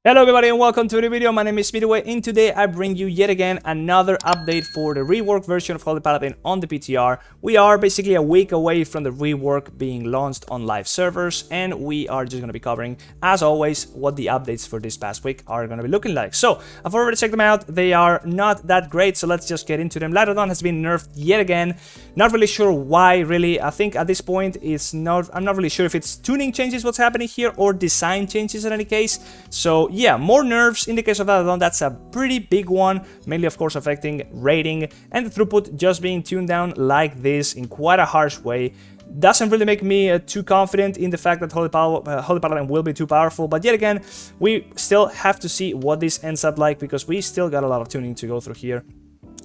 Hello everybody and welcome to the video. My name is Midway and today I bring you yet again another update for the rework version of Holy Paladin on the PTR. We are basically a week away from the rework being launched on live servers, and we are just going to be covering, as always, what the updates for this past week are going to be looking like. So I've already checked them out. They are not that great, so let's just get into them. Ladrodon has been nerfed yet again. Not really sure why, really. I think at this point I'm not really sure if it's tuning changes what's happening here or design changes in any case. So yeah, more nerfs in the case of Paladin. That's a pretty big one, mainly of course affecting rating and the throughput just being tuned down like this in quite a harsh way. Doesn't really make me too confident in the fact that Holy Paladin will be too powerful, but yet again, we still have to see what this ends up like because we still got a lot of tuning to go through here.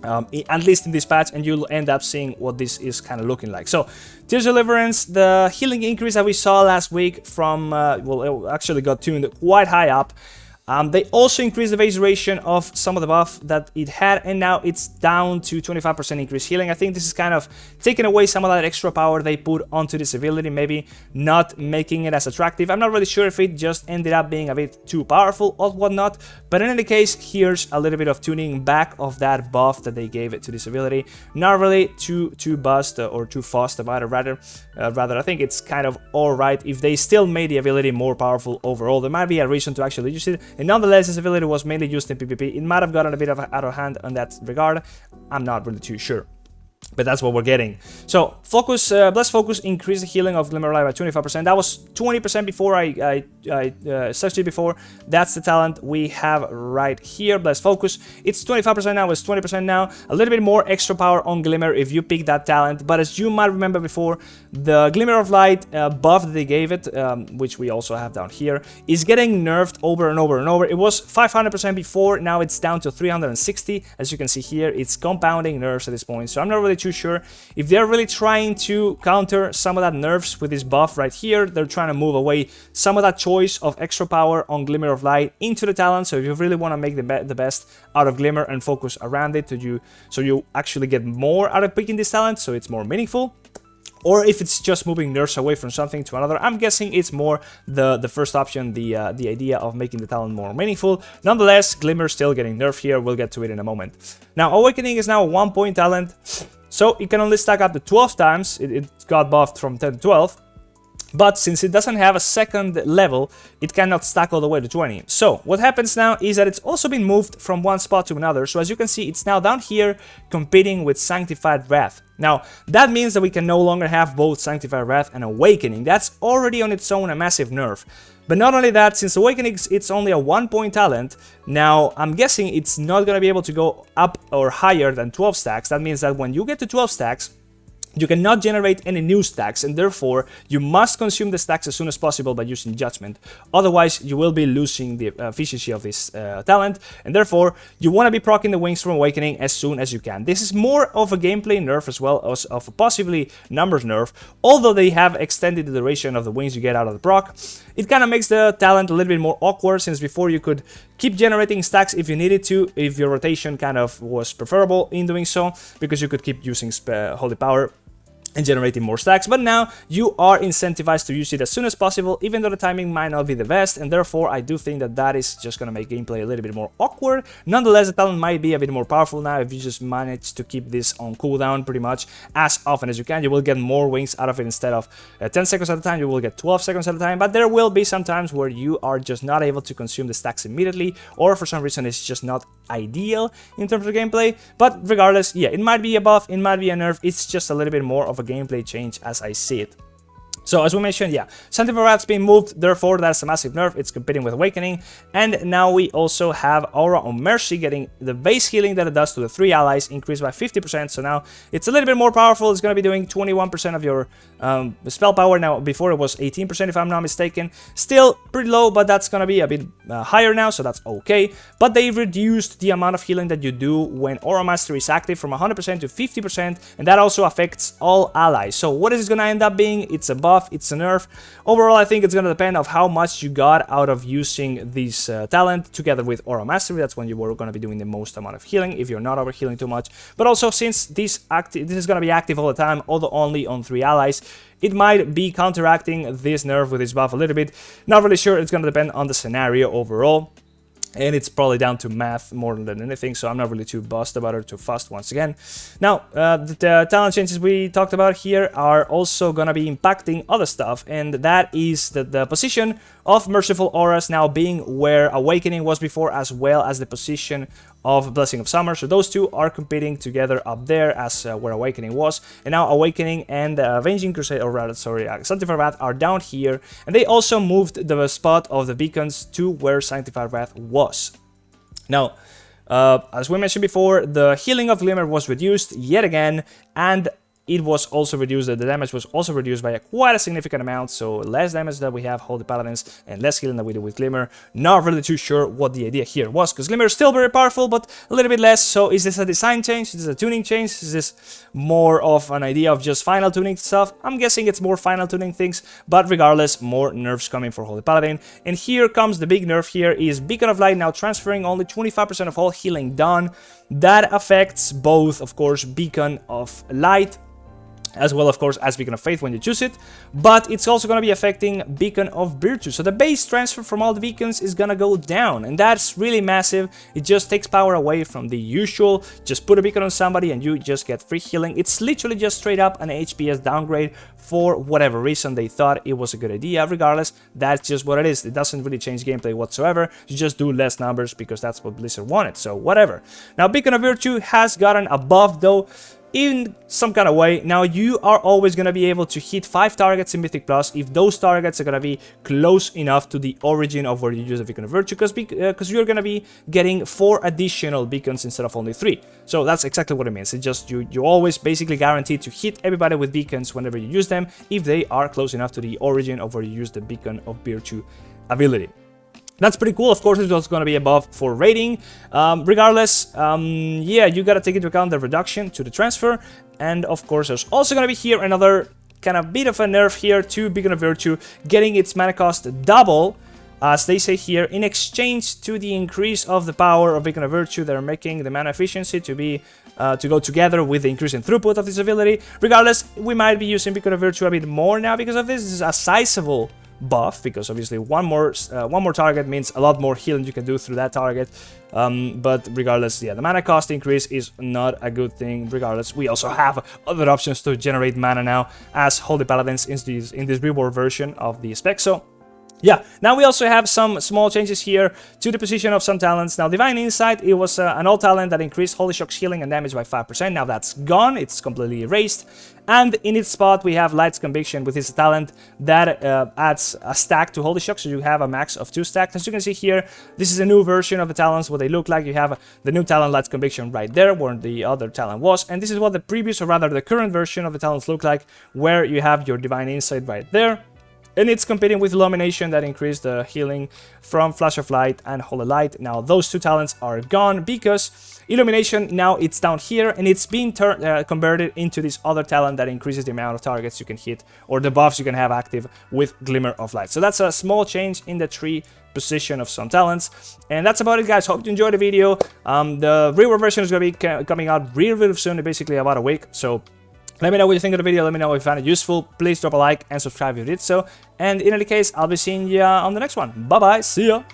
At least in this patch, and you'll end up seeing what this is kind of looking like. So, Tears Deliverance, the healing increase that we saw last week from, well, it actually got tuned quite high up. They also increased the base duration of some of the buff that it had, and now it's down to 25% increased healing. I think this is kind of taking away some of that extra power they put onto this ability, maybe not making it as attractive. I'm not really sure if it just ended up being a bit too powerful or whatnot, but in any case, here's a little bit of tuning back of that buff that they gave it to this ability. Not really too bust or too fast about it, rather I think it's kind of alright if they still made the ability more powerful overall. There might be a reason to actually use it. And nonetheless, this ability was mainly used in PvP. It might have gotten a bit of out of hand on that regard. I'm not really too sure. But that's what we're getting. So, Focus, Bless Focus increased the healing of Glimmer of Light by 25%. That was 20% before I searched it before. That's the talent we have right here, Bless Focus. It's 25% now, it's 20% now. A little bit more extra power on Glimmer if you pick that talent. But as you might remember before, the Glimmer of Light buff that they gave it, which we also have down here, is getting nerfed over and over and over. It was 500% before, now it's down to 360. As you can see here, it's compounding nerfs at this point. So I'm not really too sure if they're really trying to counter some of that nerfs with this buff right here. They're trying to move away some of that choice of extra power on Glimmer of Light into the talent. So if you really want to make the best out of Glimmer and focus around it, so you actually get more out of picking this talent, so it's more meaningful. Or if it's just moving nerfs away from something to another, I'm guessing it's more the first option, the idea of making the talent more meaningful. Nonetheless, Glimmer still getting nerfed here. We'll get to it in a moment. Now, Awakening is now a 1-point talent, so it can only stack up to 12 times. It got buffed from 10 to 12. But since it doesn't have a second level, it cannot stack all the way to 20. So what happens now is that it's also been moved from one spot to another. So as you can see, it's now down here competing with Sanctified Wrath. Now, that means that we can no longer have both Sanctified Wrath and Awakening. That's already on its own a massive nerf. But not only that, since Awakening it's only a 1-point talent, now I'm guessing it's not going to be able to go up or higher than 12 stacks. That means that when you get to 12 stacks, you cannot generate any new stacks, and therefore you must consume the stacks as soon as possible by using Judgment. Otherwise, you will be losing the efficiency of this talent, and therefore you want to be proccing the wings from Awakening as soon as you can. This is more of a gameplay nerf as well as of a possibly numbers nerf, although they have extended the duration of the wings you get out of the proc. It kind of makes the talent a little bit more awkward, since before you could keep generating stacks if you needed to, if your rotation kind of was preferable in doing so, because you could keep using Holy Power and generating more stacks, but now you are incentivized to use it as soon as possible, even though the timing might not be the best, and therefore I do think that that is just going to make gameplay a little bit more awkward. Nonetheless, the talent might be a bit more powerful now if you just manage to keep this on cooldown pretty much as often as you can. You will get more wings out of it. Instead of 10 seconds at a time, you will get 12 seconds at a time, but there will be some times where you are just not able to consume the stacks immediately, or for some reason it's just not ideal in terms of gameplay. But regardless, yeah, it might be a buff, it might be a nerf, it's just a little bit more of a gameplay change as I see it. So as we mentioned, yeah, Sanctified Wrath's being moved, therefore that's a massive nerf. It's competing with Awakening, and now we also have Aura of Mercy getting the base healing that it does to the 3 allies increased by 50%. So now it's a little bit more powerful. It's going to be doing 21% of your spell power. Now before it was 18% if I'm not mistaken. Still pretty low, but that's going to be a bit higher now, so that's okay. But they reduced the amount of healing that you do when Aura Mastery is active from 100% to 50%, and that also affects all allies. So what is it going to end up being? It's a buff, it's a nerf. Overall, I think it's going to depend on how much you got out of using this talent together with Aura Mastery. That's when you were going to be doing the most amount of healing, if you're not overhealing too much. But also, since this is going to be active all the time, although only on 3 allies, it might be counteracting this nerf with this buff a little bit. Not really sure, it's going to depend on the scenario overall. And it's probably down to math more than anything, so I'm not really too buzzed about it, too fast once again. Now, the talent changes we talked about here are also gonna be impacting other stuff, and that is the position of Merciful Auras now being where Awakening was before, as well as the position of Blessing of Summer. So those two are competing together up there as where Awakening was, and now Awakening and Avenging Crusade, or rather, sorry, Sanctified Wrath are down here, and they also moved the spot of the beacons to where Sanctified Wrath was. Now, as we mentioned before, the healing of Glimmer was reduced yet again, and it was also reduced, the damage was also reduced by quite a significant amount, so less damage that we have Holy Paladins and less healing that we do with Glimmer. Not really too sure what the idea here was, because Glimmer is still very powerful, but a little bit less. So is this a design change? Is this a tuning change? Is this more of an idea of just final tuning stuff? I'm guessing it's more final tuning things, but regardless, more nerfs coming for Holy Paladin. And here comes the big nerf here, is Beacon of Light now transferring only 25% of all healing done. That affects both, of course, Beacon of Light, as well, of course, as Beacon of Faith when you choose it, but it's also going to be affecting Beacon of Virtue. So the base transfer from all the beacons is going to go down, and that's really massive. It just takes power away from the usual, just put a beacon on somebody and you just get free healing. It's literally just straight up an HPS downgrade for whatever reason they thought it was a good idea. Regardless, that's just what it is. It doesn't really change gameplay whatsoever. You just do less numbers because that's what Blizzard wanted, so whatever. Now, Beacon of Virtue has gotten a buff, though, in some kind of way. Now, you are always going to be able to hit 5 targets in Mythic Plus if those targets are going to be close enough to the origin of where you use the Beacon of Virtue, because you're going to be getting 4 additional beacons instead of only 3. So that's exactly what it means. It's just you're always basically guaranteed to hit everybody with beacons whenever you use them if they are close enough to the origin of where you use the Beacon of Virtue ability. That's pretty cool. Of course, it's also going to be above for rating. Regardless, yeah, you got to take into account the reduction to the transfer. And of course, there's also going to be here another kind of bit of a nerf here to Beacon of Virtue, getting its mana cost double, as they say here, in exchange to the increase of the power of Beacon of Virtue. They're making the mana efficiency to be to go together with the increase in throughput of this ability. Regardless, we might be using Beacon of Virtue a bit more now because of this. This is a sizable buff, because obviously one more target means a lot more healing you can do through that target, but regardless, yeah, the mana cost increase is not a good thing. Regardless, we also have other options to generate mana now as Holy Paladins in this rework version of the spec. So yeah, now we also have some small changes here to the position of some talents. Now, Divine Insight, it was an old talent that increased Holy Shock's healing and damage by 5%. Now that's gone, it's completely erased. And in its spot, we have Light's Conviction, with his talent that adds a stack to Holy Shock, so you have a max of 2 stacks. As you can see here, this is a new version of the talents, what they look like. You have the new talent, Light's Conviction, right there, where the other talent was. And this is what the previous, or rather the current version of the talents look like, where you have your Divine Insight right there. And it's competing with Illumination that increased the healing from Flash of Light and Holy Light. Now, those two talents are gone because Illumination, now it's down here, and it's being converted into this other talent that increases the amount of targets you can hit, or the buffs you can have active with Glimmer of Light. So that's a small change in the tree position of some talents. And that's about it, guys. Hope you enjoyed the video. The rework version is going to be coming out really soon, basically about a week. So let me know what you think of the video. Let me know if you found it useful. Please drop a like and subscribe if you did so. And in any case, I'll be seeing you on the next one. Bye-bye. See ya.